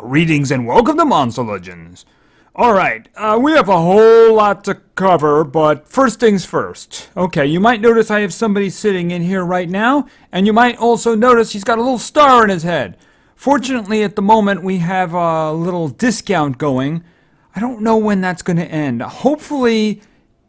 Greetings and welcome to Monster Legends. Alright, we have a whole lot to cover, but first things first. Okay, you might notice I have somebody sitting in here right now, and you might also notice he's got a little star in his head. Fortunately, at the moment, we have a little discount going. I don't know when that's going to end. Hopefully,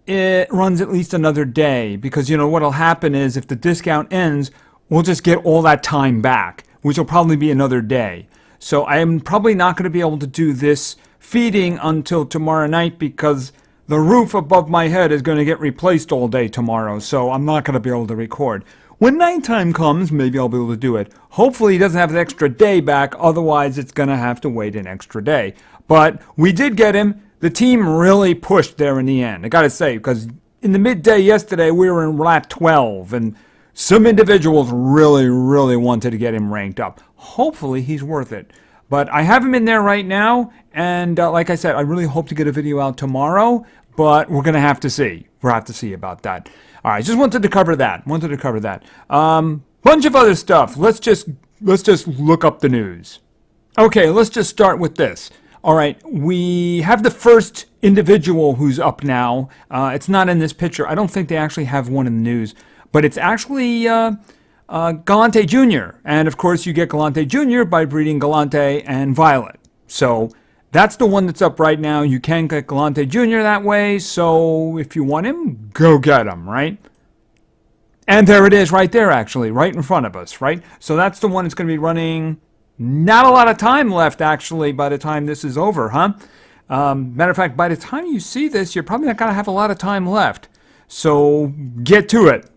it runs at least another day, because, you know, what'll happen is if the discount ends, we'll just get all that time back, which will probably be another day. So I am probably not going to be able to do this feeding until tomorrow night because the roof above my head is going to get replaced all day tomorrow, so I'm not going to be able to record. When nighttime comes, maybe I'll be able to do it. Hopefully he doesn't have an extra day back, otherwise it's going to have to wait an extra day. But we did get him. The team really pushed there in the end, I got to say, because in the midday yesterday we were in lap 12, and some individuals really wanted to get him ranked up. Hopefully he's worth it. But I have him in there right now, and like I said, I really hope to get a video out tomorrow, but we're going to have to see. We'll have to see about that. All right, just wanted to cover that. Bunch of other stuff. Let's just look up the news. Okay, let's just start with this. All right, we have the first individual who's up now. It's not in this picture. I don't think they actually have one in the news, but it's actually Galante Jr. And of course, you get Galante Jr. by breeding Galante and Violet. So that's the one that's up right now. You can get Galante Jr. that way. So if you want him, go get him, right? And there it is right there, actually, right in front of us, right? So that's the one that's going to be running. Not a lot of time left, actually, by the time this is over, huh? Matter of fact, by the time you see this, you're probably not going to have a lot of time left. So get to it.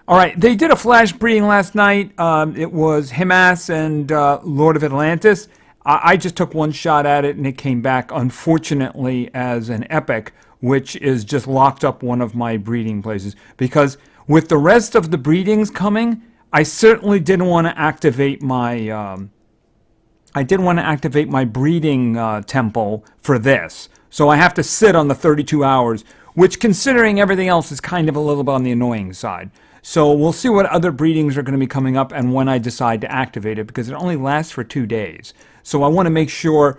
All right, they did a flash breeding last night. It was Himas and Lord of Atlantis. I just took one shot at it, and it came back, unfortunately, as an epic, which is just locked up one of my breeding places. Because with the rest of the breedings coming, I certainly didn't want to activate my breeding temple for this. So I have to sit on the 32 hours, which, considering everything else, is kind of a little bit on the annoying side. So we'll see what other breedings are going to be coming up and when I decide to activate it, because it only lasts for 2 days. So I want to make sure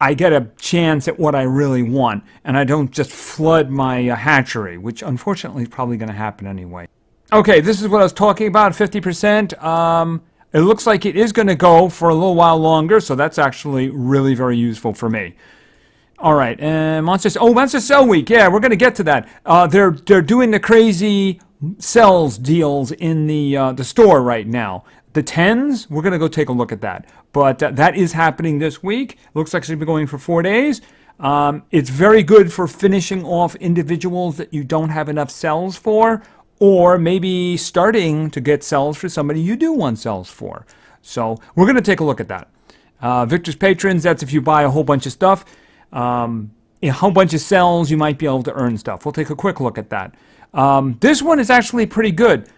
I get a chance at what I really want, and I don't just flood my hatchery, which unfortunately is probably going to happen anyway. Okay, this is what I was talking about, 50%. It looks like it is going to go for a little while longer, so that's actually really very useful for me. All right, and Monster Cell Week. Yeah, we're going to get to that. They're doing the crazy sells deals in the store right now. The 10s, we're going to go take a look at that. But that is happening this week. Looks like it's going to be going for 4 days. It's very good for finishing off individuals that you don't have enough cells for, or maybe starting to get cells for somebody you do want cells for. So we're going to take a look at that. Victor's Patrons, that's if you buy a whole bunch of stuff. A whole bunch of cells, you might be able to earn stuff. We'll take a quick look at that. This one is actually pretty good.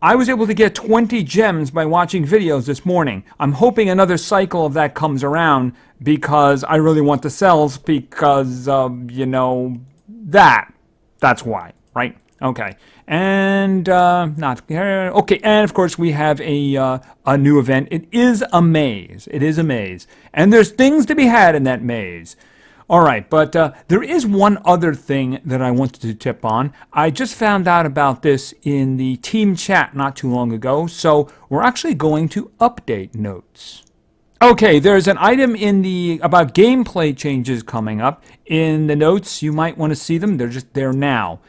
I was able to get 20 gems by watching videos this morning. I'm hoping another cycle of that comes around because I really want the cells because, you know, that's why, right? Okay. And, okay, and of course we have a new event. It is a maze. It is a maze. And there's things to be had in that maze. All right, but there is one other thing that I wanted to tip on. I just found out about this in the team chat not too long ago, so we're actually going to update notes. Okay, there's an item in the about gameplay changes coming up in the notes. You might want to see them. They're just there now.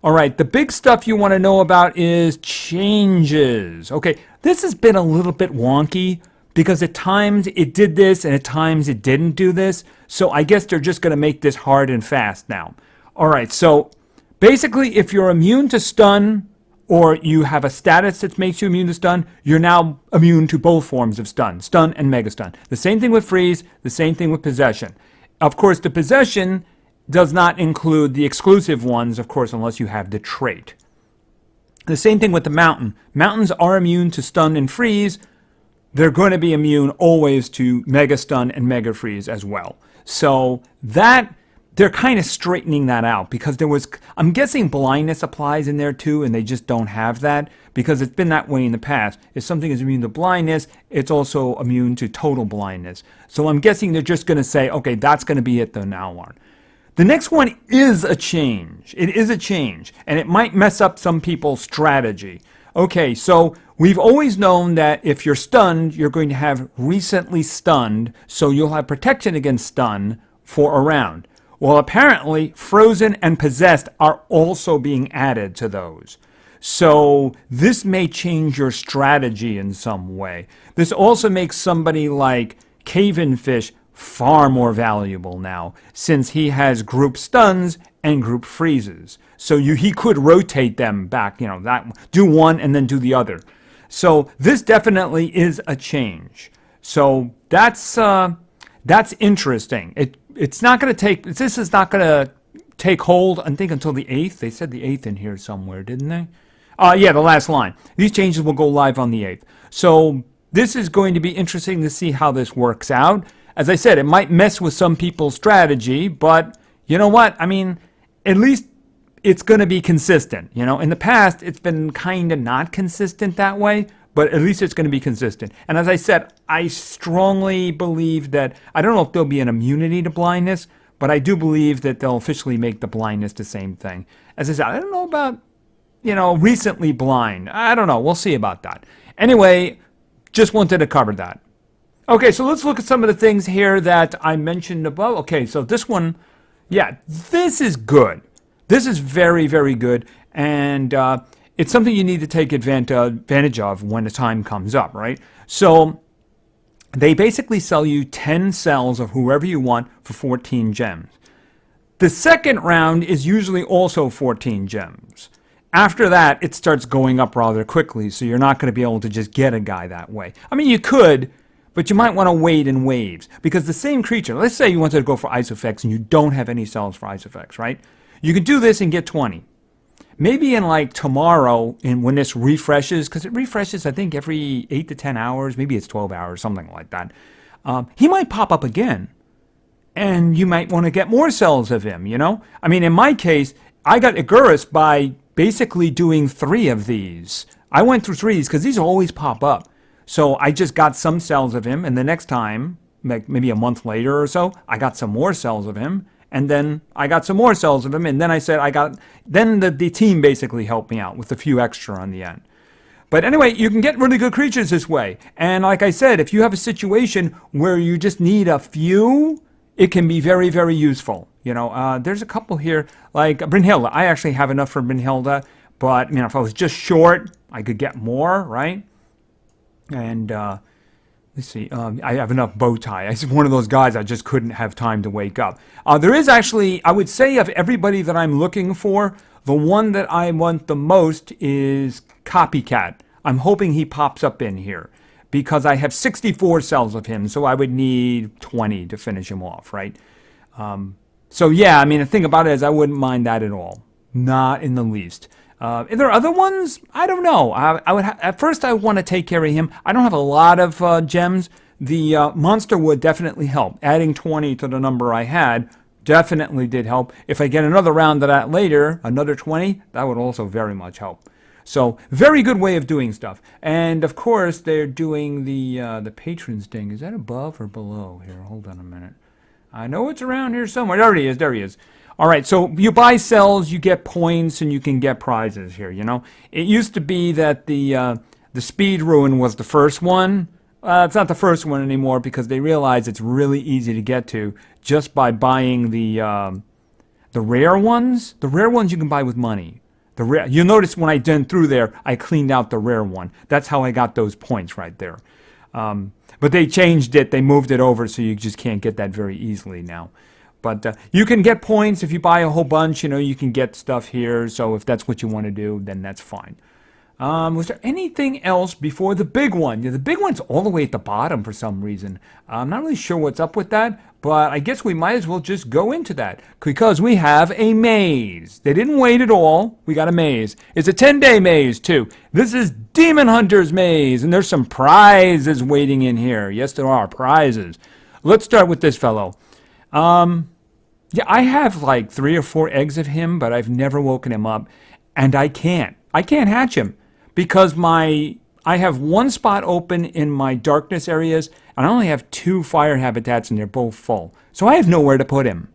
All right, the big stuff you want to know about is changes. Okay, this has been a little bit wonky because at times it did this and at times it didn't do this. So I guess they're just going to make this hard and fast now. All right, so basically if you're immune to stun or you have a status that makes you immune to stun, you're now immune to both forms of stun and mega stun. The same thing with freeze, the same thing with possession. Of course, the possession does not include the exclusive ones, of course, unless you have the trait. The same thing with the mountain. Mountains are immune to stun and freeze. They're going to be immune always to mega stun and mega freeze as well. So that they're kind of straightening that out because I'm guessing blindness applies in there too, and they just don't have that because it's been that way in the past. If something is immune to blindness, it's also immune to total blindness. So I'm guessing they're just going to say, okay, that's going to be it from now on. The next one is a change. It is a change, and it might mess up some people's strategy. Okay, so we've always known that if you're stunned, you're going to have recently stunned, so you'll have protection against stun for a round. Well, apparently, frozen and possessed are also being added to those. So this may change your strategy in some way. This also makes somebody like Caven Fish far more valuable now, since he has group stuns and group freezes. So he could rotate them back, do one and then do the other. So this definitely is a change. So that's interesting. It's not going to take. This is not going to take hold, I think, until the 8th. They said the 8th in here somewhere, didn't they? Yeah, the last line. These changes will go live on the 8th. So this is going to be interesting to see how this works out. As I said, it might mess with some people's strategy, but you know what? I mean, at least it's going to be consistent. In the past, it's been kind of not consistent that way, but at least it's going to be consistent. And as I said, I strongly believe that, I don't know if there'll be an immunity to blindness, but I do believe that they'll officially make the blindness the same thing. As I said, I don't know about, recently blind. I don't know. We'll see about that. Anyway, just wanted to cover that. Okay, so let's look at some of the things here that I mentioned above. Okay, so this one, yeah, this is good. This is very, very good, and it's something you need to take advantage of when the time comes up, right? So they basically sell you 10 cells of whoever you want for 14 gems. The second round is usually also 14 gems. After that, it starts going up rather quickly, so you're not going to be able to just get a guy that way. I mean, you could, but you might want to wait in waves, because the same creature, let's say you wanted to go for ice effects and you don't have any cells for ice effects, right? You can do this and get 20. Maybe in like tomorrow, when this refreshes, because it refreshes, I think, every 8 to 10 hours, maybe it's 12 hours, something like that. He might pop up again, and you might want to get more cells of him, I mean, in my case, I got Igurus by basically doing 3 of these. I went through 3 because these always pop up. So I just got some cells of him, and the next time, like maybe a month later or so, I got some more cells of him, and then I got some more cells of him, and then I said then the team basically helped me out with a few extra on the end. But anyway, you can get really good creatures this way. And like I said, if you have a situation where you just need a few, it can be very, very useful. There's a couple here, like Brynhilda. I actually have enough for Brynhilda, but if I was just short, I could get more, right? And let's see, I have enough bow tie. I'm one of those guys I just couldn't have time to wake up. There is actually, I would say, of everybody that I'm looking for, the one that I want the most is Copycat. I'm hoping he pops up in here, because I have 64 cells of him, so I would need 20 to finish him off, right? So yeah, I mean, the thing about it is I wouldn't mind that at all. Not in the least. Are there other ones? I don't know. At first I want to take care of him. I don't have a lot of gems. The monster would definitely help. Adding 20 to the number I had definitely did help. If I get another round of that later, another 20, that would also very much help. So very good way of doing stuff. And of course they're doing the patrons thing. Is that above or below here? Hold on a minute. I know it's around here somewhere. There he is. There he is. All right, so you buy cells, you get points, and you can get prizes here, It used to be that the speed ruin was the first one. It's not the first one anymore because they realize it's really easy to get to just by buying the rare ones. The rare ones you can buy with money. You'll notice when I went through there, I cleaned out the rare one. That's how I got those points right there. But they changed it. They moved it over so you just can't get that very easily now. But you can get points if you buy a whole bunch. You can get stuff here. So if that's what you want to do, then that's fine. Was there anything else before the big one? The big one's all the way at the bottom for some reason. I'm not really sure what's up with that, but I guess we might as well just go into that because we have a maze. They didn't wait at all. We got a maze. It's a 10-day maze, too. This is Demon Hunter's Maze, and there's some prizes waiting in here. Yes, there are prizes. Let's start with this fellow. Yeah, I have like 3 or 4 eggs of him, but I've never woken him up, and I can't. I can't hatch him because I have one spot open in my darkness areas, and I only have 2 fire habitats, and they're both full. So I have nowhere to put him.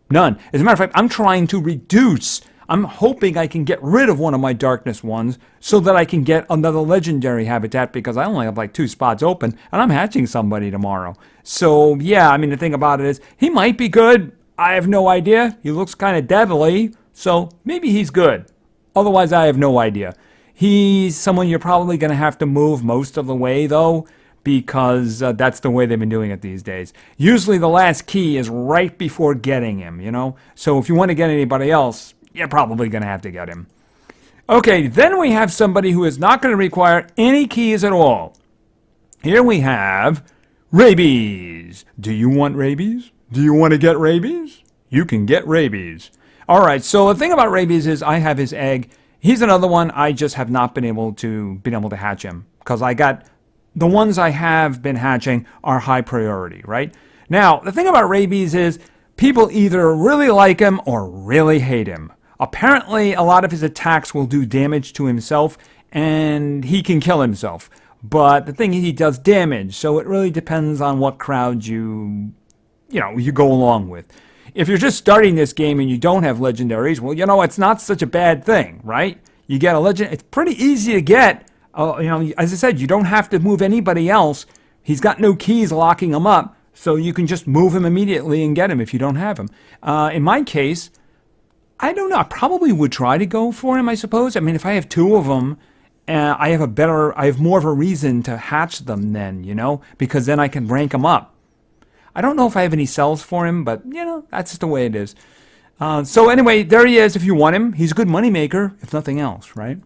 None. As a matter of fact, I'm trying to reduce. I'm hoping I can get rid of one of my darkness ones so that I can get another legendary habitat because I only have like 2 spots open, and I'm hatching somebody tomorrow. So yeah, I mean, the thing about it is he might be good. I have no idea. He looks kind of deadly, so maybe he's good. Otherwise, I have no idea. He's someone you're probably going to have to move most of the way, though, because that's the way they've been doing it these days. Usually the last key is right before getting him, you know? So if you want to get anybody else, you're probably going to have to get him. Okay, then we have somebody who is not going to require any keys at all. Here we have rabies. Do you want rabies? Do you want to get rabies? You can get rabies. All right, so the thing about rabies is I have his egg. He's another one I just have not been able to hatch him because I got the ones I have been hatching are high priority, right? Now, the thing about rabies is people either really like him or really hate him. Apparently, a lot of his attacks will do damage to himself and he can kill himself. But the thing is he does damage, so it really depends on what crowd you go along with. If you're just starting this game and you don't have legendaries, well, it's not such a bad thing, right? You get a legend. It's pretty easy to get. As I said, you don't have to move anybody else. He's got no keys locking him up, so you can just move him immediately and get him if you don't have him. In my case, I don't know. I probably would try to go for him, I suppose. I mean, if I have 2 of them, I have more of a reason to hatch them then, because then I can rank them up. I don't know if I have any cells for him, but, that's just the way it is. So anyway, there he is if you want him. He's a good moneymaker, if nothing else, right?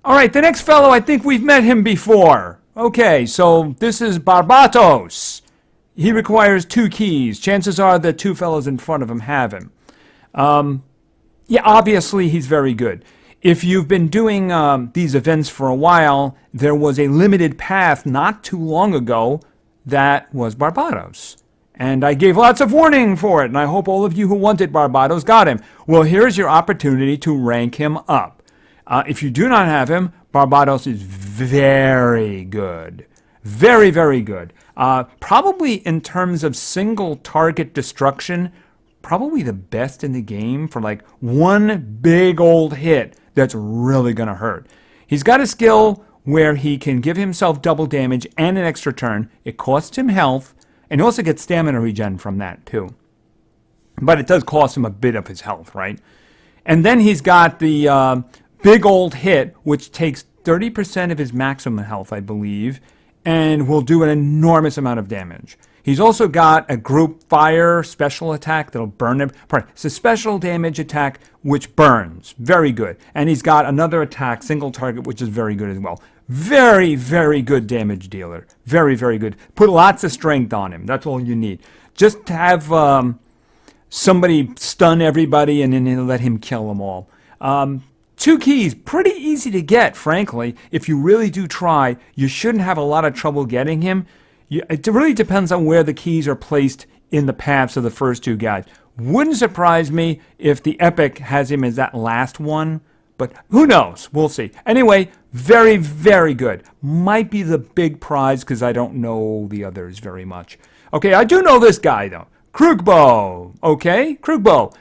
All right, the next fellow, I think we've met him before. Okay, so this is Barbatos. He requires 2 keys. Chances are the 2 fellows in front of him have him. Yeah, obviously he's very good. If you've been doing these events for a while, there was a limited path not too long ago that was Barbatos. And I gave lots of warning for it, and I hope all of you who wanted Barbatos got him. Well, here's your opportunity to rank him up. If you do not have him, Barbatos is very good. Very, very good. Probably in terms of single target destruction, probably the best in the game for like one big old hit that's really going to hurt. He's got a skill where he can give himself double damage and an extra turn. It costs him health, and he also gets stamina regen from that too. But it does cost him a bit of his health, right? And then he's got the big old hit, which takes 30% of his maximum health, I believe, and will do an enormous amount of damage. He's also got a group fire special attack that'll burn him. It's a special damage attack which burns. Very good. And he's got another attack, single target, which is very good as well. Very, very good damage dealer. Very, very good. Put lots of strength on him. That's all you need. Just to have somebody stun everybody and then let him kill them all. 2 keys, pretty easy to get, frankly. If you really do try, you shouldn't have a lot of trouble getting him. It really depends on where the keys are placed in the paths of the first 2 guys. Wouldn't surprise me if the Epic has him as that last one, but who knows? We'll see. Anyway, very, very good. Might be the big prize because I don't know the others very much. Okay, I do know this guy, though. Krugbo. Okay, Krugbo.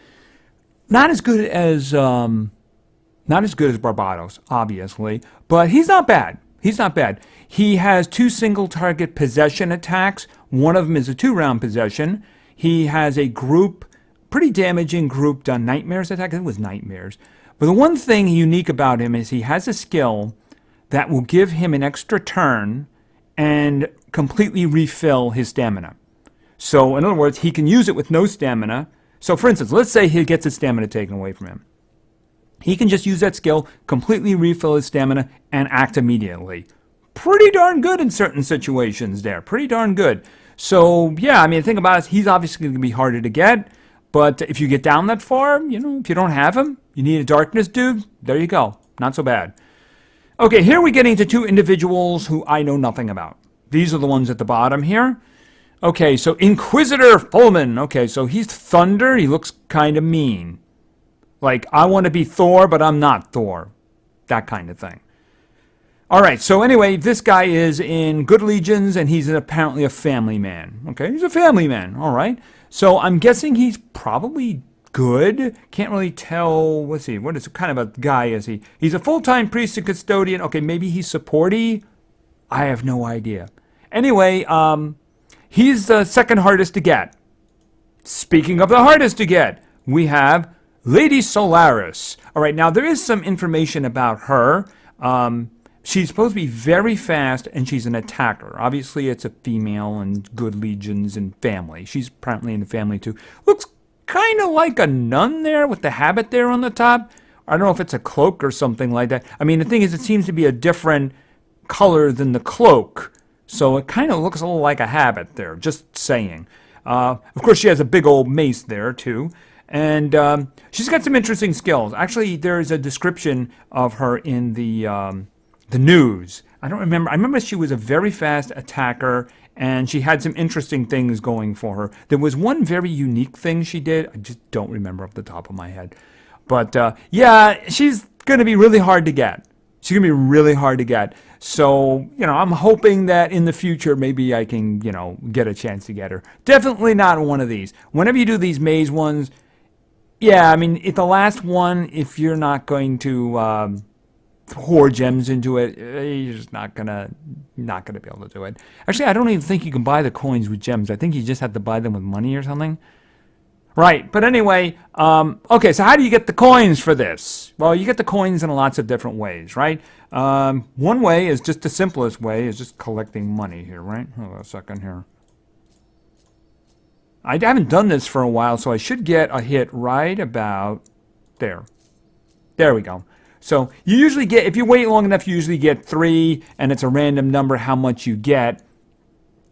Not as good as Barbatos, obviously, but he's not bad. He's not bad. He has 2 single target possession attacks. One of them is a 2-round possession. He has a pretty damaging grouped nightmares attack. I think it was nightmares. But the one thing unique about him is he has a skill that will give him an extra turn and completely refill his stamina. So in other words, he can use it with no stamina. So for instance, let's say he gets his stamina taken away from him. He can just use that skill, completely refill his stamina, and act immediately. Pretty darn good in certain situations there. Pretty darn good. So, yeah, I mean, the thing about it is he's obviously going to be harder to get. But if you get down that far, if you don't have him, you need a darkness dude, there you go. Not so bad. Okay, here we're getting to 2 individuals who I know nothing about. These are the ones at the bottom here. Okay, so Inquisitor Fullman. Okay, so he's Thunder. He looks kind of mean. Like, I want to be Thor, but I'm not Thor. That kind of thing. All right, so anyway, this guy is in good legions, and he's apparently a family man. Okay, he's a family man. All right. So I'm guessing he's probably good. Can't really tell. Let's see. What is kind of a guy is he? He's a full-time priest and custodian. Okay, maybe he's supporty. I have no idea. Anyway, he's the second hardest to get. Speaking of the hardest to get, we have Lady Solaris. All right, now there is some information about her. She's supposed to be very fast, and she's an attacker. Obviously, it's a female and good legions and family. She's apparently in the family, too. Looks kind of like a nun there with the habit there on the top. I don't know if it's a cloak or something like that. I mean, the thing is, it seems to be a different color than the cloak. So it kind of looks a little like a habit there, just saying. Of course, she has a big old mace there, too. And she's got some interesting skills. Actually, there's a description of her in the news. I don't remember. I remember she was a very fast attacker, and she had some interesting things going for her. There was one very unique thing she did. I just don't remember off the top of my head. But, yeah, she's going to be really hard to get. She's going to be really hard to get. So, I'm hoping that in the future maybe I can, get a chance to get her. Definitely not one of these. Whenever you do these maze ones, yeah, I mean, the last one, if you're not going to pour gems into it, you're just not gonna be able to do it. Actually, I don't even think you can buy the coins with gems. I think you just have to buy them with money or something. Right, but anyway, okay, so how do you get the coins for this? Well, you get the coins in lots of different ways, right? One way is just the simplest way, is just collecting money here, right? Hold on a second here. I haven't done this for a while, so I should get a hit right about there. There we go. So you usually get, if you wait long enough, you usually get 3, and it's a random number how much you get.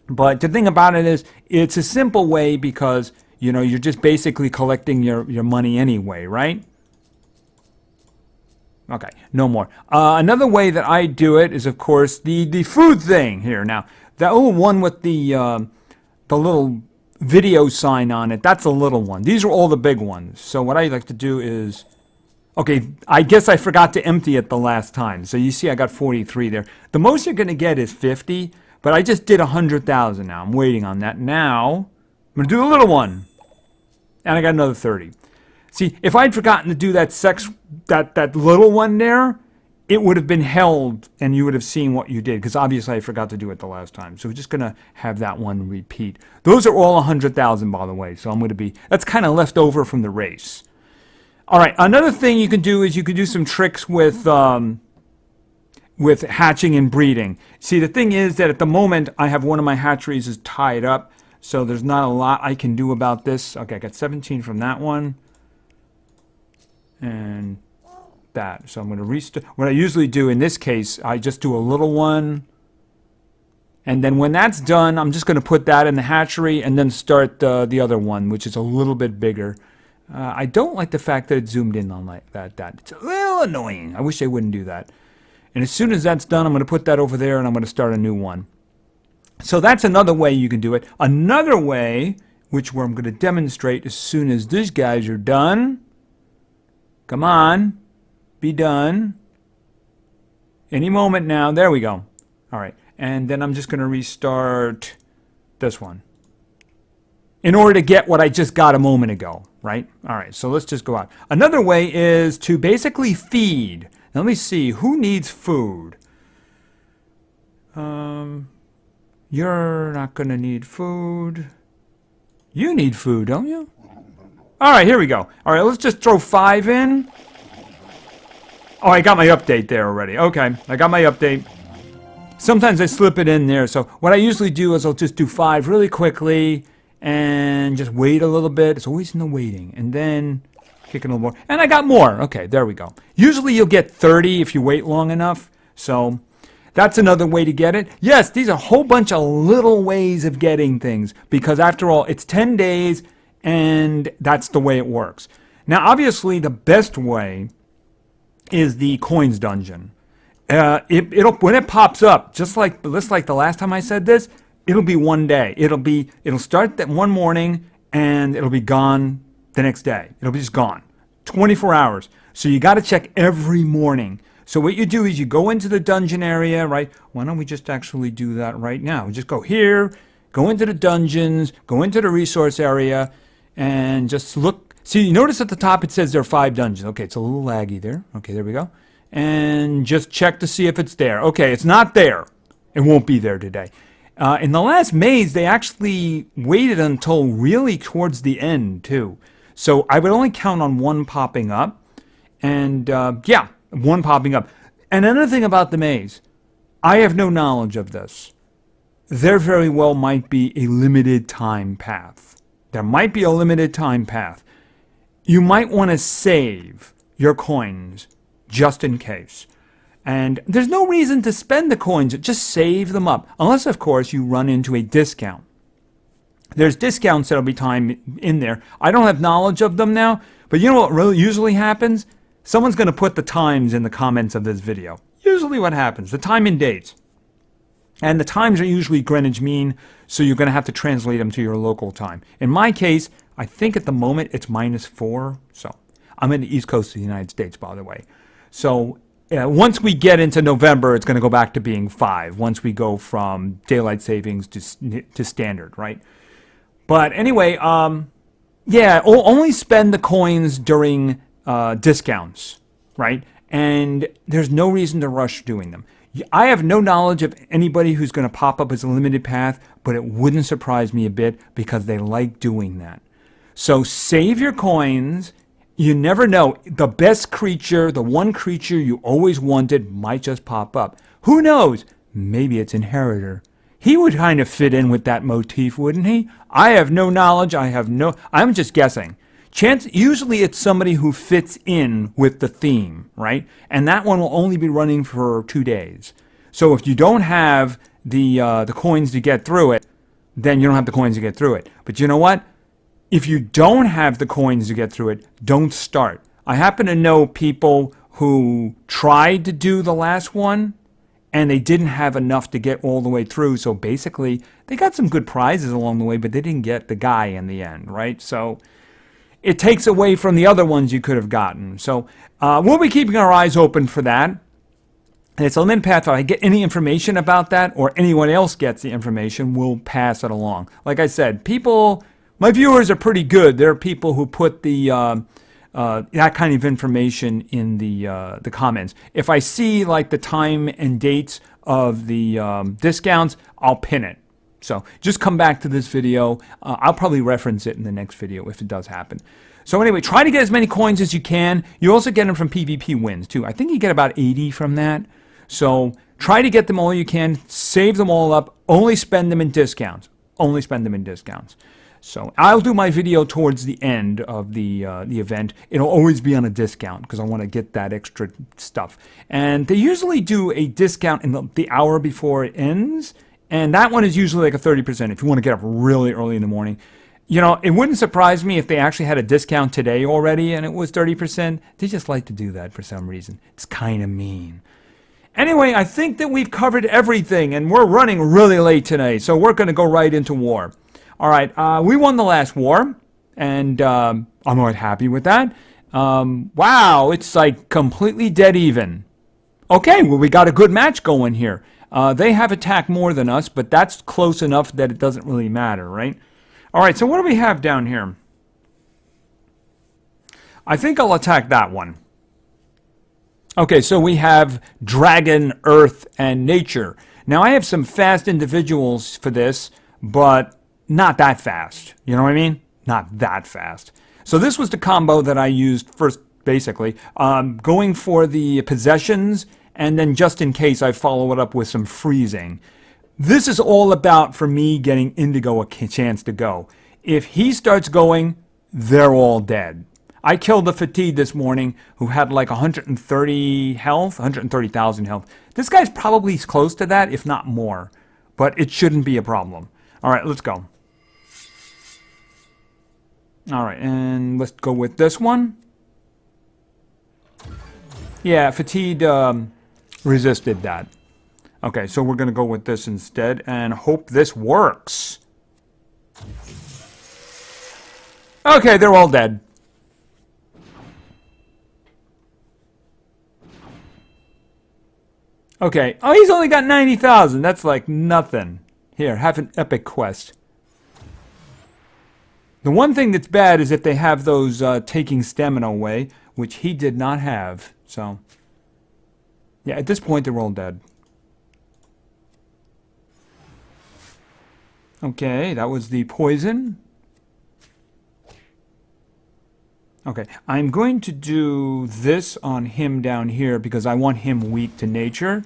But the thing about it is, it's a simple way because, you're just basically collecting your money anyway, right? Okay, no more. Another way that I do it is, of course, the food thing here. Now, that little one with the little video sign on it, that's a little one. These are all the big ones. So what I like to do is, okay, I guess I forgot to empty it the last time. So you see I got 43 there. The most you're going to get is 50, but I just did 100,000 now. I'm waiting on that. Now, I'm going to do a little one. And I got another 30. See, if I'd forgotten to do that that little one there, it would have been held and you would have seen what you did, because obviously I forgot to do it the last time. So we're just going to have that one repeat. Those are all 100,000, by the way. So I'm going to be, that's kind of left over from the race. All right, another thing you can do is you can do some tricks with hatching and breeding. See, the thing is that at the moment I have one of my hatcheries is tied up, so there's not a lot I can do about this. Okay, I got 17 from that one. And that. So I'm going to restart. What I usually do in this case, I just do a little one. And then when that's done, I'm just going to put that in the hatchery and then start the other one, which is a little bit bigger. I don't like the fact that it zoomed in on like that. It's a little annoying. I wish they wouldn't do that. And as soon as that's done, I'm going to put that over there and I'm going to start a new one. So that's another way you can do it. Another way, which I'm going to demonstrate as soon as these guys are done. Come on. Be done. Any moment now. There we go. All right. And then I'm just going to restart this one in order to get what I just got a moment ago, right? All right, so let's just go out. Another way is to basically feed. Now, let me see. Who needs food? You're not going to need food. You need food, don't you? All right, here we go. All right, let's just throw 5 in. Oh, I got my update there already. Okay, I got my update. Sometimes I slip it in there. So what I usually do is I'll just do 5 really quickly and just wait a little bit. It's always in the waiting. And then kick it a little more. And I got more. Okay, there we go. Usually you'll get 30 if you wait long enough. So that's another way to get it. Yes, these are a whole bunch of little ways of getting things. Because after all, it's 10 days and that's the way it works. Now, obviously, the best way is the coins dungeon. When it pops up, just like the last time I said this, it'll be one day. It'll start that one morning and it'll be gone the next day. It'll be just gone. 24 hours. So you got to check every morning. So what you do is you go into the dungeon area, right? Why don't we just actually do that right now? Just go here, go into the dungeons, go into the resource area, and just look. See, you notice at the top it says there are 5 dungeons. Okay, it's a little laggy there. Okay, there we go. And just check to see if it's there. Okay, it's not there. It won't be there today. In the last maze, they actually waited until really towards the end, too. So I would only count on one popping up. And, yeah, one popping up. And another thing about the maze, I have no knowledge of this. There very well might be a limited time path. There might be a limited time path. You might want to save your coins just in case. And there's no reason to spend the coins. Just save them up. Unless, of course, you run into a discount. There's discounts that'll be time in there. I don't have knowledge of them now. But you know what really usually happens? Someone's going to put the times in the comments of this video. Usually what happens, the time and dates. And the times are usually Greenwich Mean, so you're going to have to translate them to your local time. In my case, I think at the moment it's -4. So I'm in the East Coast of the United States, by the way. So once we get into November, it's going to go back to being 5. Once we go from daylight savings to standard, right? But anyway, yeah, only spend the coins during discounts, right? And there's no reason to rush doing them. I have no knowledge of anybody who's going to pop up as a limited path, but it wouldn't surprise me a bit because they like doing that. So save your coins. You never know. The best creature, the one creature you always wanted might just pop up. Who knows? Maybe it's Inheritor. He would kind of fit in with that motif, wouldn't he? I have no knowledge. I'm just guessing. Usually it's somebody who fits in with the theme, right? And that one will only be running for 2 days. So if you don't have the coins to get through it, then you don't have the coins to get through it. But you know what? If you don't have the coins to get through it, don't start. I happen to know people who tried to do the last one, and they didn't have enough to get all the way through. So basically, they got some good prizes along the way, but they didn't get the guy in the end, right? So it takes away from the other ones you could have gotten. So we'll be keeping our eyes open for that. And it's a limited path. If I get any information about that or anyone else gets the information, we'll pass it along. Like I said, my viewers are pretty good. There are people who put that kind of information in the comments. If I see like the time and dates of the discounts, I'll pin it. So just come back to this video. I'll probably reference it in the next video if it does happen. So anyway, try to get as many coins as you can. You also get them from PvP wins too. I think you get about 80 from that. So try to get them all you can. Save them all up. Only spend them in discounts. Only spend them in discounts. So I'll do my video towards the end of the event. It'll always be on a discount because I want to get that extra stuff. And they usually do a discount in the hour before it ends. And that one is usually like a 30% if you want to get up really early in the morning. You know, it wouldn't surprise me if they actually had a discount today already and it was 30%. They just like to do that for some reason. It's kind of mean. Anyway, I think that we've covered everything and we're running really late today. So we're going to go right into war. All right, we won the last war, and I'm quite happy with that. Wow, it's like completely dead even. Okay, well, we got a good match going here. They have attacked more than us, but that's close enough that it doesn't really matter, right? All right, so what do we have down here? I think I'll attack that one. Okay, so we have Dragon, Earth, and Nature. Now, I have some fast individuals for this, but not that fast. You know what I mean? Not that fast. So this was the combo that I used first, basically. Going for the possessions, and then just in case, I follow it up with some freezing. This is all about, for me, getting Indigo a chance to go. If he starts going, they're all dead. I killed a Fatigue this morning who had like 130 health, 130,000 health. This guy's probably close to that, if not more. But it shouldn't be a problem. All right, let's go. All right, and let's go with this one. Yeah, Fatigue resisted that. Okay, so we're going to go with this instead and hope this works. Okay, they're all dead. Okay. Oh, he's only got 90,000. That's like nothing. Here, have an epic quest. The one thing that's bad is if they have those taking stamina away, which he did not have. So, yeah, at this point, they're all dead. Okay, that was the poison. Okay, I'm going to do this on him down here because I want him weak to nature.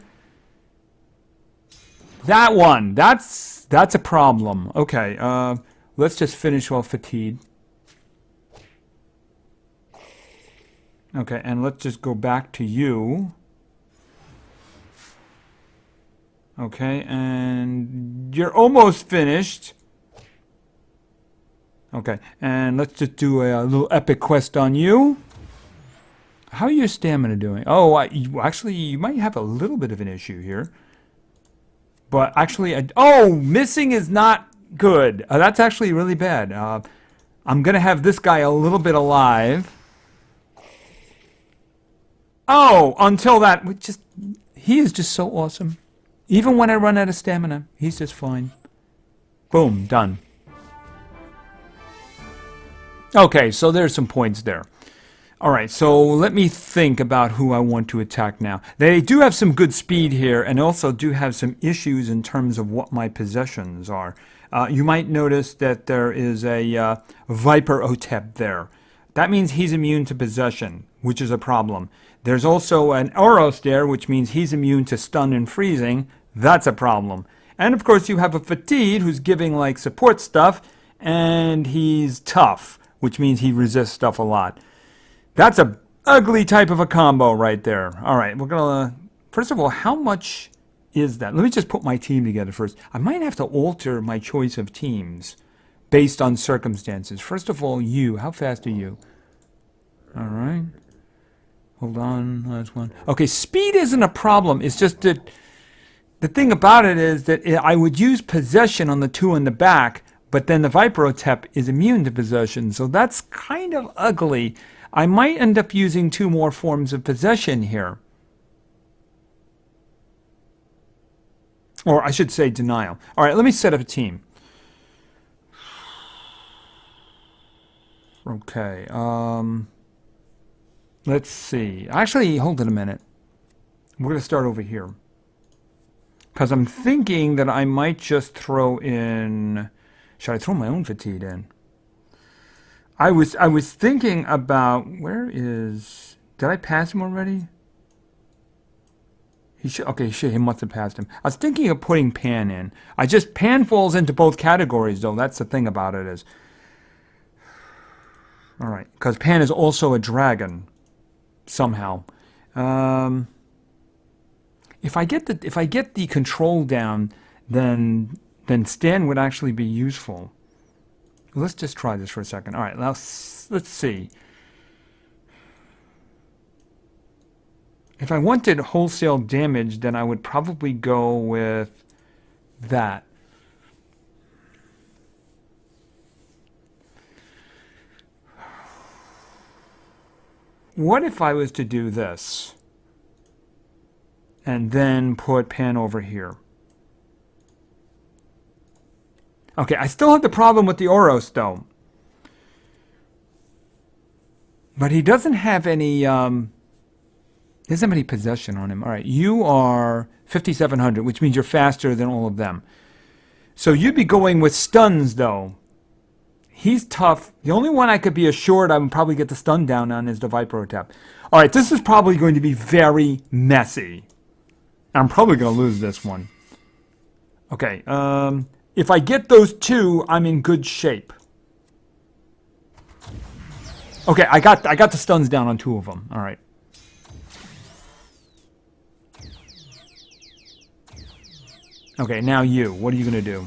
That one, that's a problem. Okay, let's just finish off fatigue. Okay, and let's just go back to you. Okay, and you're almost finished. Okay, and let's just do a little epic quest on you. How are your stamina doing? Oh, actually, you might have a little bit of an issue here. But actually, oh, missing is not good. That's actually really bad. I'm going to have this guy a little bit alive. Oh, until that, he is just so awesome. Even when I run out of stamina, he's just fine. Boom, done. Okay, so there's some points there. All right, so let me think about who I want to attack now. They do have some good speed here and also do have some issues in terms of what my possessions are. You might notice that there is a Viper Otep there. That means he's immune to possession, which is a problem. There's also an Oros there, which means he's immune to stun and freezing. That's a problem. And of course you have a Fatigue who's giving like support stuff, and he's tough, which means he resists stuff a lot. That's a ugly type of a combo right there. All right, we're gonna, first of all, how much is that? Let me just put my team together first. I might have to alter my choice of teams based on circumstances. First of all, you, how fast are you? All right. Hold on, last one. Okay, speed isn't a problem. It's just that the thing about it is that I would use possession on the two in the back, but then the Viper Otep is immune to possession, so that's kind of ugly. I might end up using two more forms of possession here. Or I should say denial. All right, let me set up a team. Okay, let's see. Actually, hold it a minute. We're going to start over here. Because I'm thinking that I might just throw in... Should I throw my own fatigue in? I was thinking about... Where is... Did I pass him already? He should... Okay, he must have passed him. I was thinking of putting Pan in. Pan falls into both categories, though. That's the thing about it is... Alright, because Pan is also a dragon. Somehow. If I get the control down, then Stan would actually be useful. Let's just try this for a second. All right, now let's see. If I wanted wholesale damage, then I would probably go with that. What if I was to do this? And then put Pan over here. Okay, I still have the problem with the Oros, though. But he doesn't have any, he doesn't have any possession on him. All right, you are 5,700, which means you're faster than all of them. So you'd be going with stuns, though. He's tough. The only one I could be assured I would probably get the stun down on is the Viper Otep. All right, this is probably going to be very messy. I'm probably going to lose this one. Okay, if I get those two, I'm in good shape. Okay, I got the stuns down on two of them. All right. Okay, now you. What are you going to do?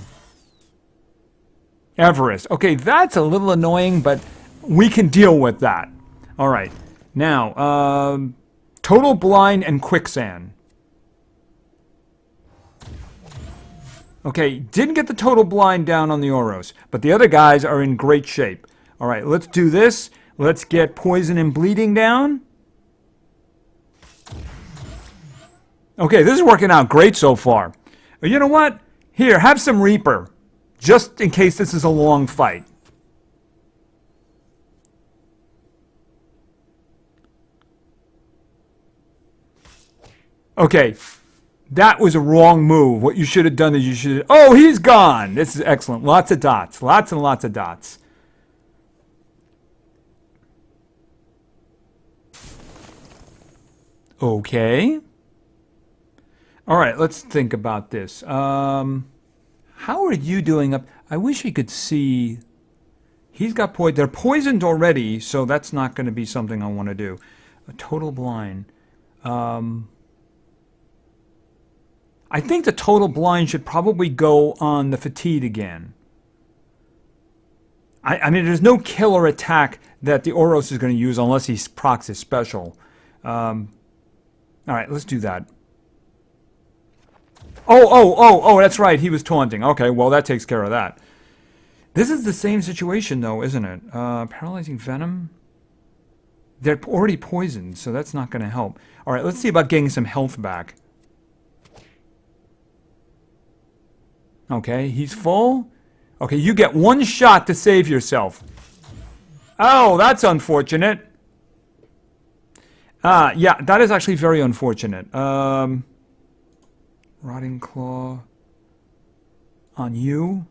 Everest. Okay, that's a little annoying, but we can deal with that. All right. Now, Total Blind and Quicksand. Okay, didn't get the total blind down on the Oros, but the other guys are in great shape. All right, let's do this. Let's get poison and bleeding down. Okay, this is working out great so far. You know what? Here, have some Reaper, just in case this is a long fight. Okay, that was a wrong move. What you should have done is you should have... Oh, he's gone! This is excellent. Lots of dots. Lots and lots of dots. Okay. All right, let's think about this. How are you doing up? I wish we could see... He's got poison. They're poisoned already, so that's not going to be something I want to do. A total blind. I think the total blind should probably go on the fatigue again. I mean, there's no killer attack that the Oros is going to use unless he procs his special. All right, let's do that. Oh, that's right. He was taunting. Okay, well, that takes care of that. This is the same situation, though, isn't it? Paralyzing Venom? They're already poisoned, so that's not going to help. All right, let's see about getting some health back. Okay, he's full. Okay, you get one shot to save yourself. Oh, that's unfortunate. Yeah, that is actually very unfortunate. Rotting Claw on you.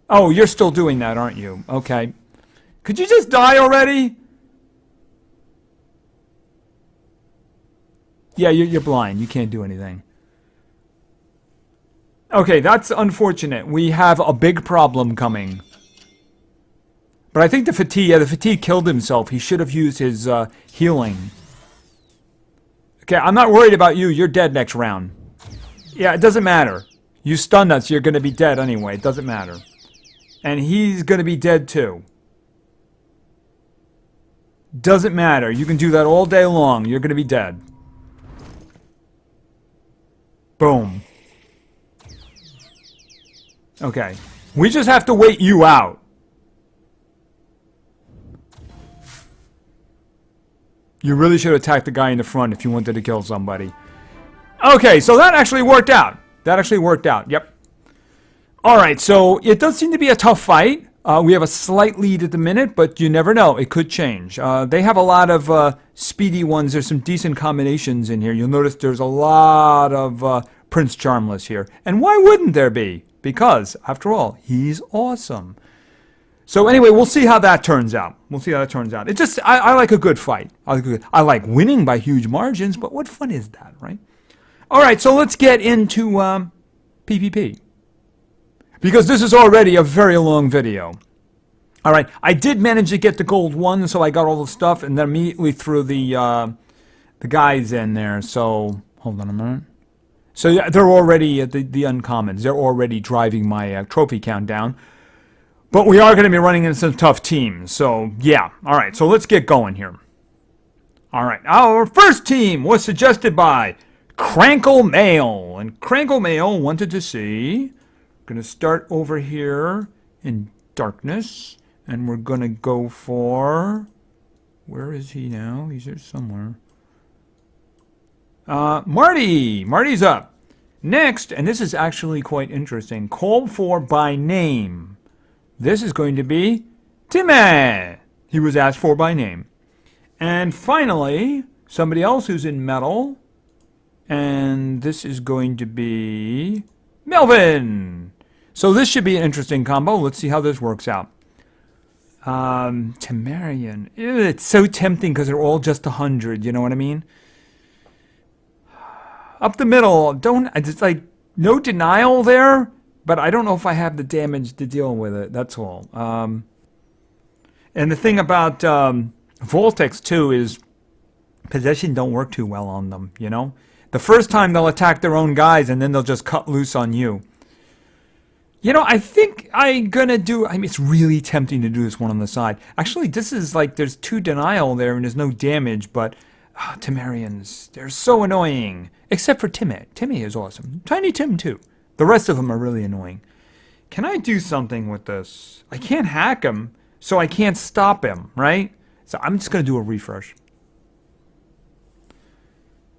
Oh, you're still doing that, aren't you? Okay. Could you just die already? Yeah, you're blind. You can't do anything. Okay, that's unfortunate. We have a big problem coming. But I think the fatigue killed himself. He should have used his healing. Okay, I'm not worried about you. You're dead next round. Yeah, it doesn't matter. You stunned us. You're going to be dead anyway. It doesn't matter. And he's going to be dead too. Doesn't matter. You can do that all day long. You're going to be dead. Boom. Okay. We just have to wait you out. You really should attack the guy in the front if you wanted to kill somebody. Okay, so that actually worked out. That actually worked out. Yep. Alright, so it does seem to be a tough fight. We have a slight lead at the minute, but you never know. It could change. They have a lot of speedy ones. There's some decent combinations in here. You'll notice there's a lot of Prince Charmless here. And why wouldn't there be? Because, after all, he's awesome. So anyway, we'll see how that turns out. We'll see how that turns out. It just, I like a good fight. I like winning by huge margins, but what fun is that, right? Alright, so let's get into PvP. Because this is already a very long video. Alright, I did manage to get the gold 1, so I got all the stuff, and then immediately threw the guys in there. So, hold on a minute. So yeah, they're already, the uncommons, they're already driving my trophy count down. But we are going to be running into some tough teams, so yeah. Alright, so let's get going here. Alright, our first team was suggested by Crankle Mail. And Crankle Mail wanted to see... Going to start over here in darkness, and we're going to go for... Where is he now? He's here somewhere. Marty! Marty's up. Next, and this is actually quite interesting, called for by name. This is going to be Timmy. He was asked for by name. And finally, somebody else who's in metal. And this is going to be Melvin. So this should be an interesting combo. Let's see how this works out. Temerian. It's so tempting because they're all just 100. You know what I mean? Up the middle. It's like no denial there. But I don't know if I have the damage to deal with it. That's all. And the thing about Voltex, too, is possession don't work too well on them, you know? The first time they'll attack their own guys, and then they'll just cut loose on you. You know, I think I'm going to do... I mean, it's really tempting to do this one on the side. Actually, this is like there's 2 denial there, and there's no damage, but... Temerians, they're so annoying. Except for Timmy. Timmy is awesome. Tiny Tim, too. The rest of them are really annoying. Can I do something with this? I can't hack him, so I can't stop him, right? So I'm just going to do a refresh.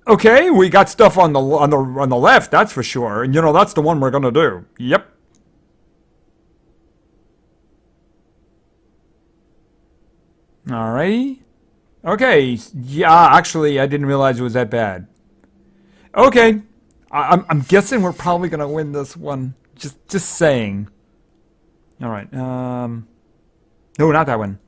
Okay, we got stuff on the left, that's for sure. And you know, that's the one we're going to do. Yep. Alrighty. Okay, yeah, actually, I didn't realize it was that bad. Okay, I'm guessing we're probably gonna win this one. Just saying. All right. No, not that one.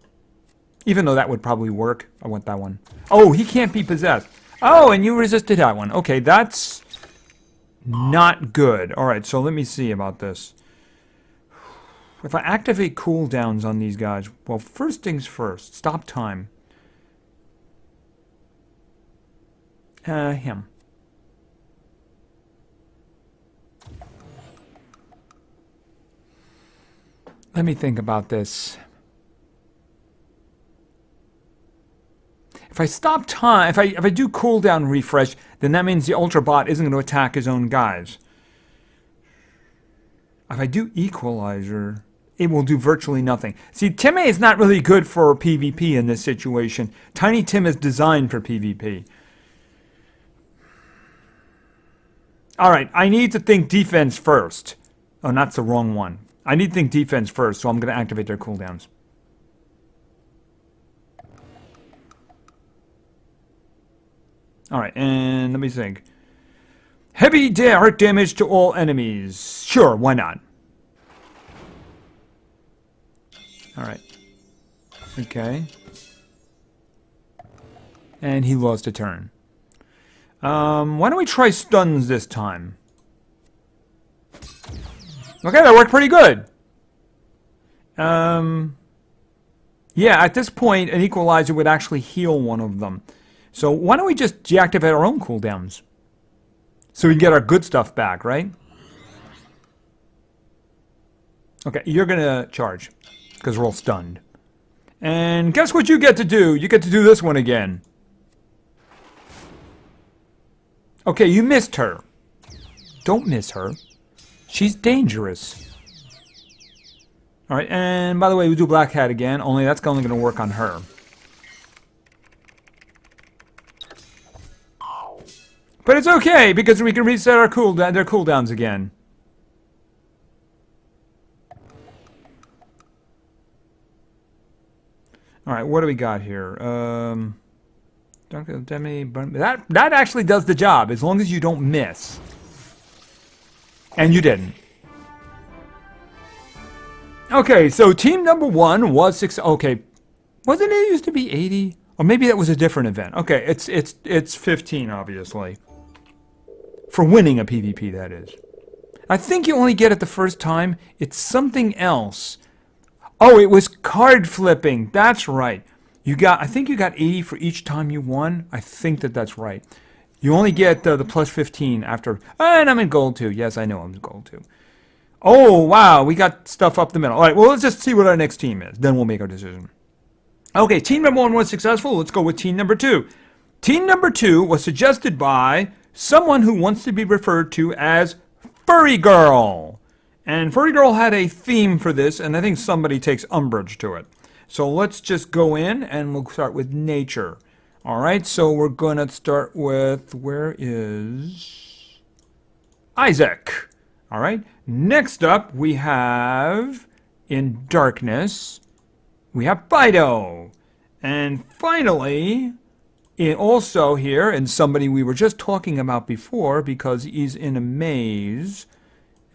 Even though that would probably work, I want that one. Oh, he can't be possessed. Oh, and you resisted that one. Okay, that's not good. All right, so let me see about this. If I activate cooldowns on these guys, well, first things first. Stop time. Him. Let me think about this. If I stop time, if I do cooldown refresh, then that means the Ultra Bot isn't going to attack his own guys. If I do equalizer, it will do virtually nothing. See, Timmy is not really good for PvP in this situation. Tiny Tim is designed for PvP. Alright, I need to think defense first. Oh, that's the wrong one. I need to think defense first, so I'm going to activate their cooldowns. Alright, and let me think. Heavy heart damage to all enemies. Sure, why not? Alright. Okay. And he lost a turn. Why don't we try stuns this time? Okay, that worked pretty good. Yeah, at this point, an equalizer would actually heal one of them. So why don't we just deactivate our own cooldowns? So we can get our good stuff back, right? Okay, you're going to charge. Because we're all stunned. And guess what you get to do? You get to do this one again. Okay, you missed her. Don't miss her. She's dangerous. Alright, and by the way, we do Black Hat again, only that's only going to work on her. But it's okay, because we can reset our their cooldowns again. Alright, what do we got here? That actually does the job, as long as you don't miss. And you didn't. Okay, so team number 1 was 6. Okay, wasn't it used to be 80? Or maybe that was a different event. Okay, it's 15, obviously. For winning a PvP, that is. I think you only get it the first time. It's something else. Oh, it was card flipping. That's right. I think you got 80 for each time you won. I think that's right. You only get the plus 15 after. And I'm in gold too. Yes, I know I'm in gold too. Oh, wow. We got stuff up the middle. All right, well, let's just see what our next team is. Then we'll make our decision. Okay, team number 1 was successful. Let's go with team number 2. Team number 2 was suggested by someone who wants to be referred to as Furry Girl. And Furry Girl had a theme for this, and I think somebody takes umbrage to it. So let's just go in, and we'll start with nature. All right, so we're going to start with, where is Isaac? All right, next up we have, in darkness, we have Fido. And finally, also here, and somebody we were just talking about before because he's in a maze,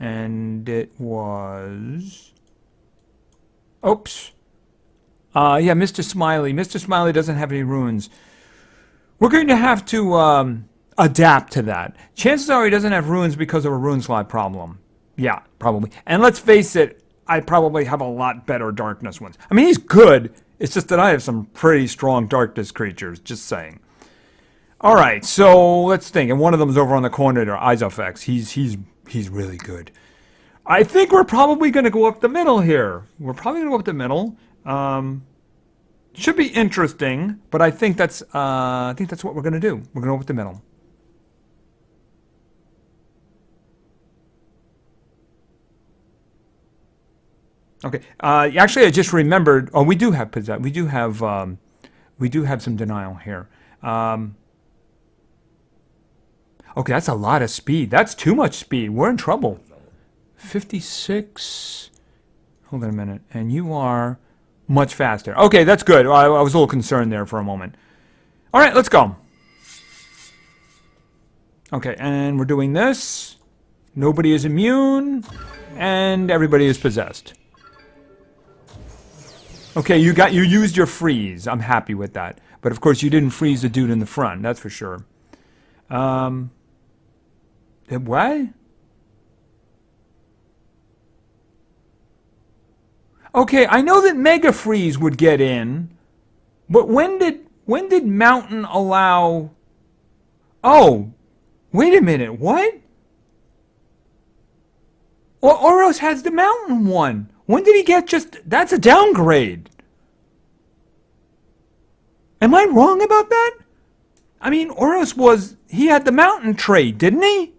and it was... Oops. Yeah, Mr. Smiley. Mr. Smiley doesn't have any runes. We're going to have to adapt to that. Chances are he doesn't have runes because of a rune slot problem. Yeah, probably. And let's face it, I probably have a lot better darkness ones. I mean, he's good. It's just that I have some pretty strong darkness creatures, just saying. All right, so let's think. And one of them is over on the corner there, Isofex. He's really good. I think we're probably going to go up the middle here. We're probably going to go up the middle. Should be interesting, but I think that's what we're going to do. We're going to go up the middle. Okay. Actually, I just remembered. Oh, we do have possess. We do have some denial here. Okay, that's a lot of speed. That's too much speed. We're in trouble. 56. Hold on a minute. And you are much faster. Okay, that's good. I was a little concerned there for a moment. All right, let's go. Okay, and we're doing this. Nobody is immune, and everybody is possessed. Okay, you used your freeze. I'm happy with that. But of course, you didn't freeze the dude in the front. That's for sure. What? Okay, I know that Mega Freeze would get in, but when did Mountain allow? Oh, wait a minute. What? Well, Oros has the Mountain one. When did he get just? That's a downgrade. Am I wrong about that? I mean, Oros he had the Mountain trait, didn't he?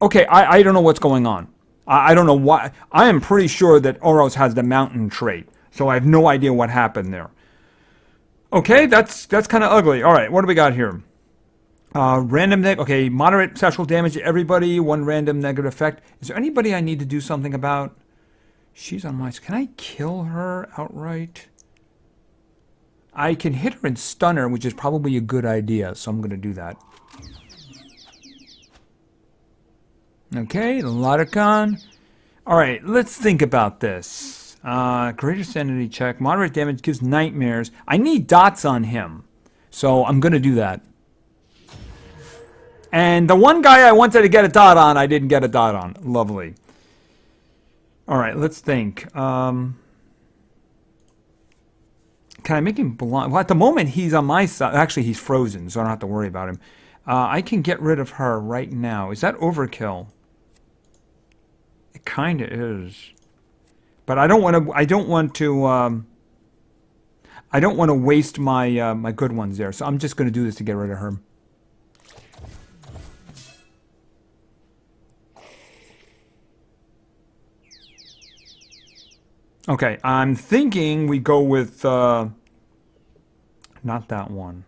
Okay, I don't know what's going on. I don't know why. I am pretty sure that Oros has the Mountain trait, so I have no idea what happened there. Okay, that's kind of ugly. All right, what do we got here? Okay, moderate special damage to everybody, 1 random negative effect. Is there anybody I need to do something about? She's on my... Can I kill her outright? I can hit her and stun her, which is probably a good idea, so I'm going to do that. Okay, Lotacon. Alright, let's think about this. Greater sanity check. Moderate damage gives nightmares. I need dots on him, so I'm going to do that. And the one guy I wanted to get a dot on, I didn't get a dot on. Lovely. Alright, let's think. Can I make him blind? Well, at the moment, he's on my side. Actually, he's frozen, so I don't have to worry about him. I can get rid of her right now. Is that overkill? It kind of is. But I don't want to... I don't want to waste my my good ones there, so I'm just going to do this to get rid of her. Okay, I'm thinking we go with, not that one.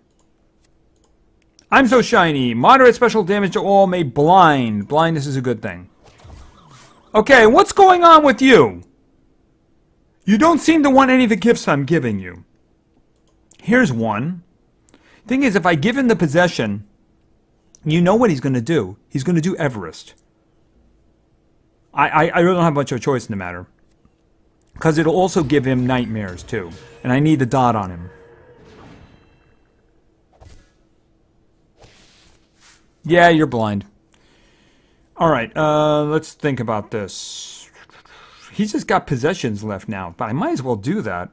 I'm so shiny. Moderate special damage to all may blind. Blindness is a good thing. Okay, what's going on with you? You don't seem to want any of the gifts I'm giving you. Here's one. Thing is, if I give him the possession, you know what he's going to do. He's going to do Everest. I really don't have much of a choice in the matter. Because it'll also give him nightmares, too. And I need the dot on him. Yeah, you're blind. Alright, let's think about this. He's just got possessions left now, but I might as well do that.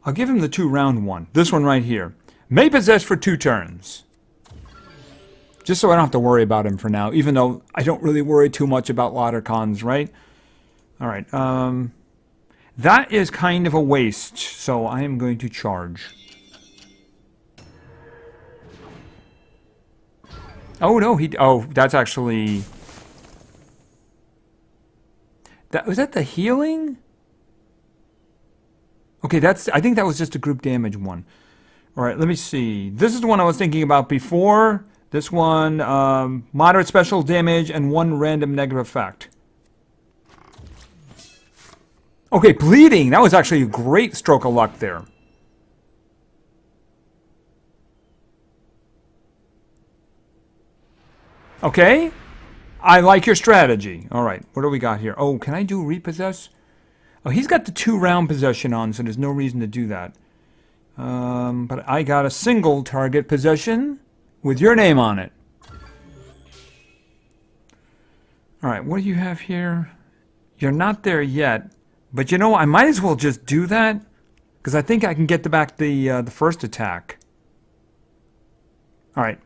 I'll give him the 2-round one. This one right here. May possess for 2 turns. Just so I don't have to worry about him for now, even though I don't really worry too much about Lotacons, right? Alright, that is kind of a waste, so I am going to charge. Oh, no, oh, that's actually... Was that the healing? Okay, I think that was just a group damage one. Alright, let me see. This is the one I was thinking about before. This one, moderate special damage and 1 random negative effect. Okay, bleeding. That was actually a great stroke of luck there. Okay. I like your strategy. All right, what do we got here? Oh, can I do repossess? Oh, he's got the 2-round possession on, so there's no reason to do that. But I got a single target possession with your name on it. All right, what do you have here? You're not there yet. But you know, I might as well just do that, because I think I can get back the first attack. All right.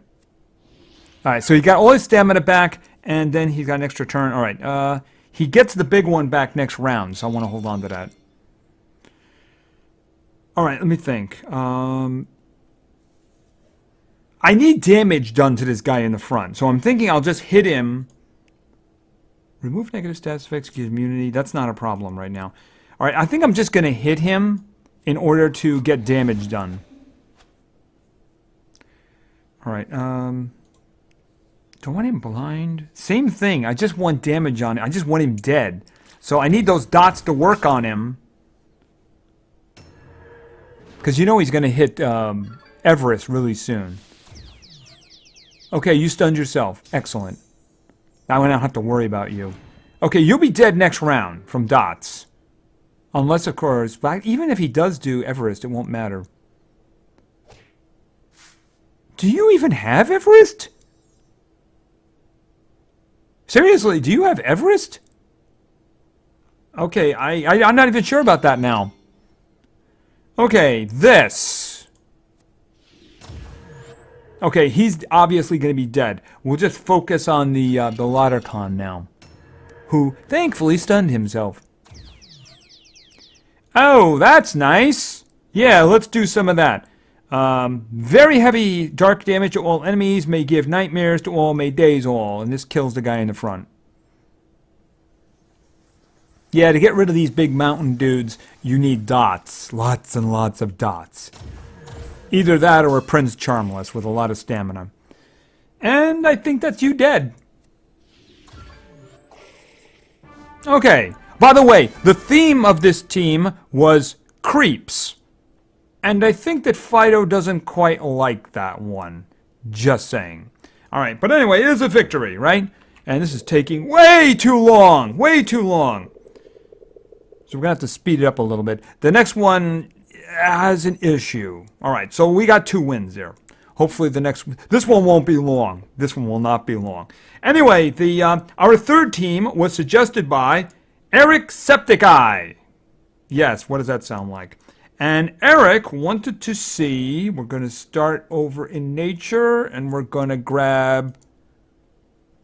All right, so he got all his stamina back, and then he's got an extra turn. All right, he gets the big one back next round, so I want to hold on to that. All right, let me think. I need damage done to this guy in the front, so I'm thinking I'll just hit him Remove negative status effects, gives immunity. That's not a problem right now. All right, I think I'm just going to hit him in order to get damage done. All right, do I want him blind? Same thing, I just want damage on it. I just want him dead. So I need those dots to work on him. Because you know he's going to hit Everest really soon. Okay, you stunned yourself. Excellent. Now I don't have to worry about you. Okay, you'll be dead next round from dots. Unless, of course, even if he does do Everest, it won't matter. Do you even have Everest? Seriously, do you have Everest? Okay, I'm not even sure about that now. Okay, this. Okay, he's obviously going to be dead. We'll just focus on the Lottercon now, who thankfully stunned himself. Oh, that's nice. Yeah, let's do some of that. Very heavy dark damage to all enemies, may give nightmares to all, may daze all. And this kills the guy in the front. Yeah, to get rid of these big mountain dudes, you need dots. Lots and lots of dots. Either that or a Prince Charmless with a lot of stamina. And I think that's you dead. Okay. By the way, the theme of this team was creeps. And I think that Fido doesn't quite like that one. Just saying. Alright, but anyway, it is a victory, right? And this is taking way too long. Way too long. So we're going to have to speed it up a little bit. The next one has an issue. Alright, so we got 2 wins there. Hopefully the next... This one won't be long. This one will not be long. Anyway, our third team was suggested by Eric Septic Eye. Yes, what does that sound like? And Eric wanted to see... We're going to start over in nature, and we're going to grab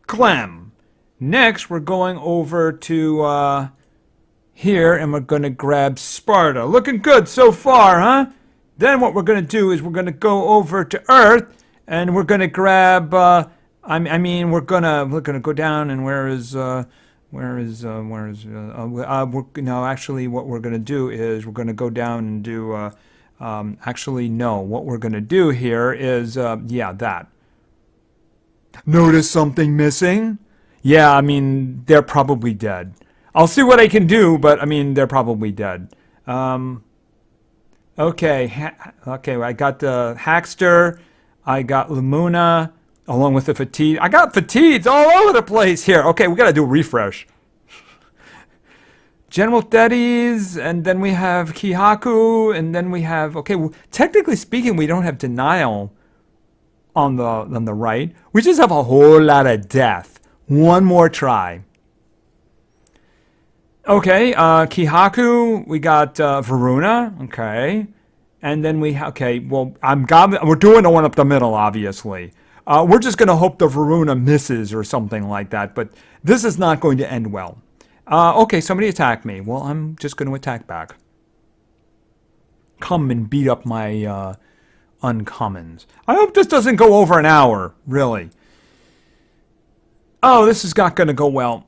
Clem. Next, we're going over to... here, and we're going to grab Sparta. Looking good so far, huh? Then what we're going to do is we're going to go over to Earth, and we're going to grab, we're going to go down, and no, actually what we're going to do is we're going to go down and do, actually, no, what we're going to do here is, yeah, that. Notice something missing? Yeah, I mean, they're probably dead. I'll see what I can do, but, I mean, they're probably dead. Okay, I got the Hackster, I got Lumuna, along with the Fatigue. I got Fatigues all over the place here. Okay, we gotta do a refresh. General Thetis, and then we have Kihaku, and then we have, okay, well, technically speaking, we don't have Denial on the right. We just have a whole lot of death. One more try. Okay, Kihaku, we got Varuna, okay, and then okay, well, we're doing the one up the middle, obviously. We're just going to hope the Varuna misses or something like that, but this is not going to end well. Okay, somebody attacked me. Well, I'm just going to attack back. Come and beat up my uncommons. I hope this doesn't go over an hour, really. Oh, this is not going to go well.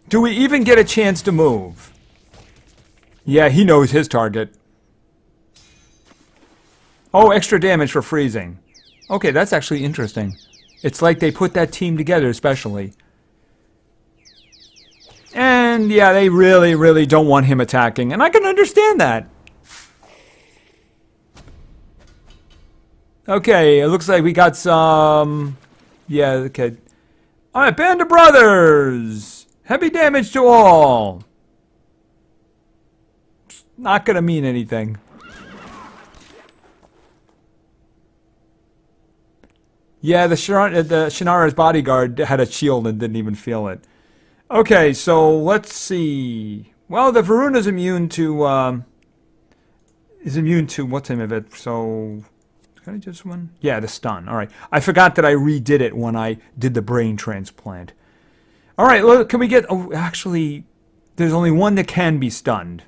Do we even get a chance to move? Yeah, he knows his target. Oh, extra damage for freezing. Okay, that's actually interesting. It's like they put that team together especially. And yeah, they really, really don't want him attacking. And I can understand that. Okay, it looks like we got some... Yeah, okay. Alright, Band of Brothers! Heavy damage to all. Not gonna mean anything. Yeah, the Shannara's bodyguard had a shield and didn't even feel it. Okay, so let's see. Well, the Varuna's immune to what's the name of it? So can I just one? Yeah, the stun. All right. I forgot that I redid it when I did the brain transplant. All right, look, can we get... Oh, actually, there's only one that can be stunned.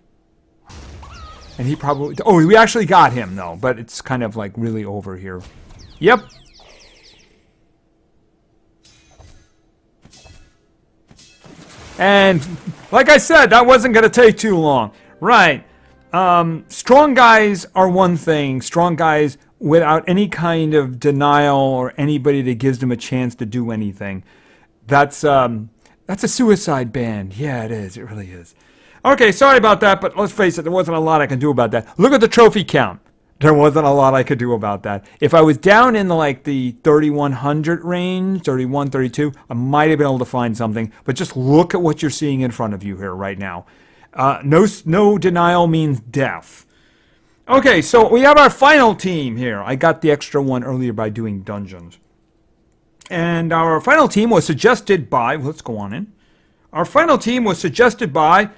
And he probably... Oh, we actually got him, though. But it's kind of, like, really over here. Yep. And like I said, that wasn't going to take too long. Right. Strong guys are one thing. Strong guys without any kind of denial or anybody that gives them a chance to do anything. That's a suicide band. Yeah, it is. It really is. Okay, sorry about that, but let's face it, there wasn't a lot I can do about that. Look at the trophy count. There wasn't a lot I could do about that. If I was down in the 3,100 range, 31, 32, I might have been able to find something. But just look at what you're seeing in front of you here right now. No denial means death. Okay, so we have our final team here. I got the extra one earlier by doing dungeons. And our final team was suggested by, let's go on in. Our final team was suggested by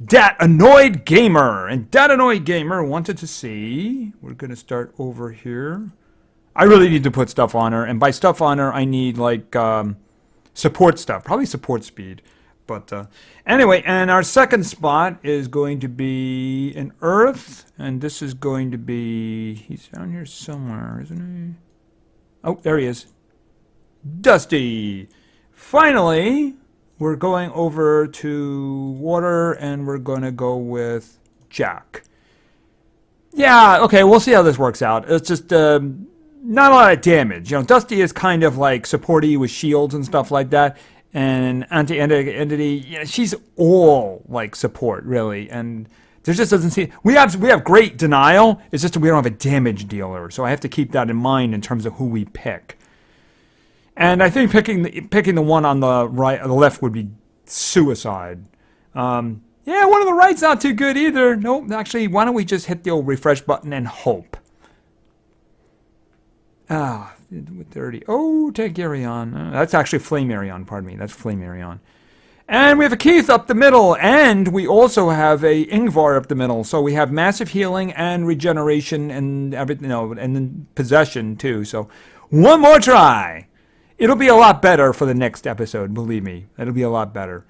Dat Annoyed Gamer. And Dat Annoyed Gamer wanted to see, we're going to start over here. I really need to put stuff on her. And by stuff on her, I need support stuff. Probably support speed. But anyway, and our second spot is going to be an Earth. And this is going to be, he's down here somewhere, isn't he? Oh, there he is. Dusty. Finally, we're going over to water, and we're going to go with Jack. Yeah, okay, we'll see how this works out. It's just not a lot of damage. You know, Dusty is kind of like supporty with shields and stuff like that. And Anti-Entity, you know, she's all like support, really. And there just doesn't seem... We have great denial. It's just that we don't have a damage dealer. So I have to keep that in mind in terms of who we pick. And I think picking the one on the right, the left would be suicide. Yeah, one on the right's not too good either. Nope, actually, why don't we just hit the old refresh button and hope? 30. Oh, Targaryen. That's actually Flamearion, pardon me. That's Flamearion. And we have a Keith up the middle, and we also have a Ingvar up the middle. So we have massive healing and regeneration and everything, and then possession too. So one more try. It'll be a lot better for the next episode, believe me. It'll be a lot better.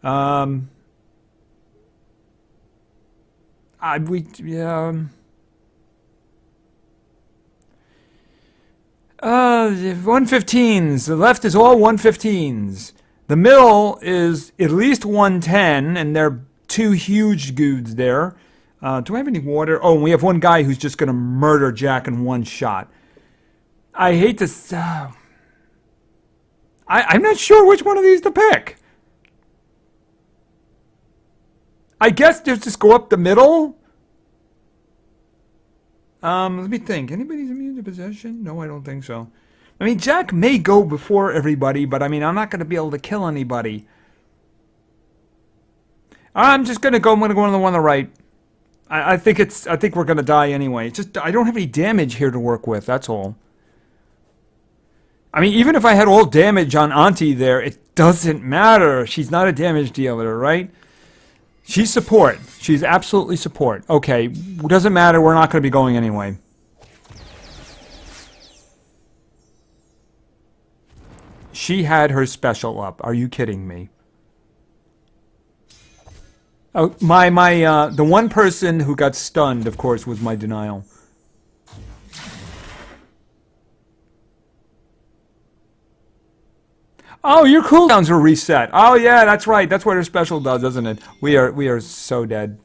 115s. The left is all 115s. The middle is at least 110, and there are two huge dudes there. Do I have any water? Oh, and we have one guy who's just going to murder Jack in one shot. I hate to... I'm not sure which one of these to pick. I guess just go up the middle. Let me think. Anybody's immune to possession? No, I don't think so. I mean, Jack may go before everybody, but I mean, I'm not going to be able to kill anybody. I'm just going to go. I'm going to go on the one on the right. I think we're going to die anyway. It's just I don't have any damage here to work with. That's all. I mean, even if I had all damage on Auntie there, it doesn't matter. She's not a damage dealer, right? She's support. She's absolutely support. Okay, doesn't matter. We're not going to be going anyway. She had her special up. Are you kidding me? Oh, the one person who got stunned, of course, was my denial. Oh, your cooldowns are reset. Oh yeah, that's right. That's what her special does, doesn't it? We are so dead.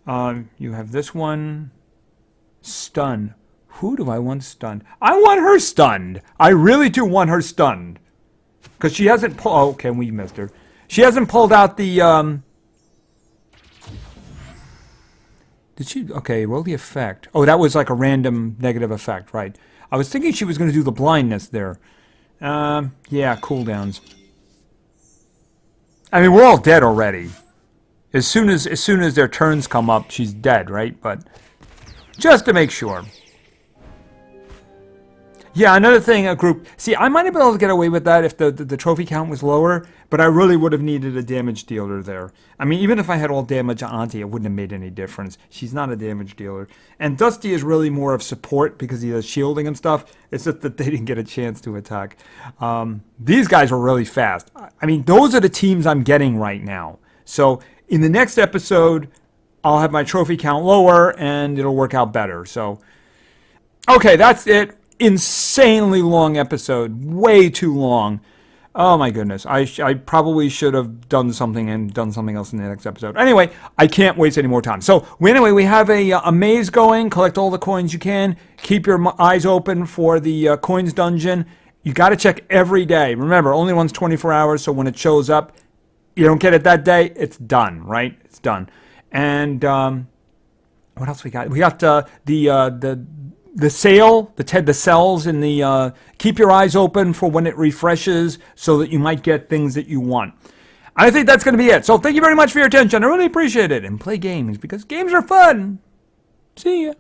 You have this one. Stun. Who do I want stunned? I want her stunned. I really do want her stunned. Because she hasn't pulled... Oh, okay, we missed her. She hasn't pulled out the... Did she... Okay, roll the effect. Oh, that was like a random negative effect, right. I was thinking she was going to do the blindness there. Yeah, cooldowns. I mean, we're all dead already. As soon as their turns come up, she's dead, right? But just to make sure. Yeah, another thing, a group... See, I might have been able to get away with that if the trophy count was lower, but I really would have needed a damage dealer there. I mean, even if I had all damage on Auntie, it wouldn't have made any difference. She's not a damage dealer. And Dusty is really more of support because he does shielding and stuff. It's just that they didn't get a chance to attack. These guys were really fast. I mean, those are the teams I'm getting right now. So, in the next episode, I'll have my trophy count lower, and it'll work out better. So, okay, that's it. insanely long episode, way too long. Oh my goodness, I probably should have done something else in the next episode. Anyway, I can't waste any more time. So anyway, we have a maze going. Collect all the coins you can. Keep your eyes open for the coins dungeon. You got to check every day. Remember, only runs 24 hours, so when it shows up, you don't get it that day, it's done, right? It's done. And what else we got? We got the sale, the cells in the keep your eyes open for when it refreshes so that you might get things that you want. I think that's going to be it. So thank you very much for your attention. I really appreciate it. And play games because games are fun. See ya.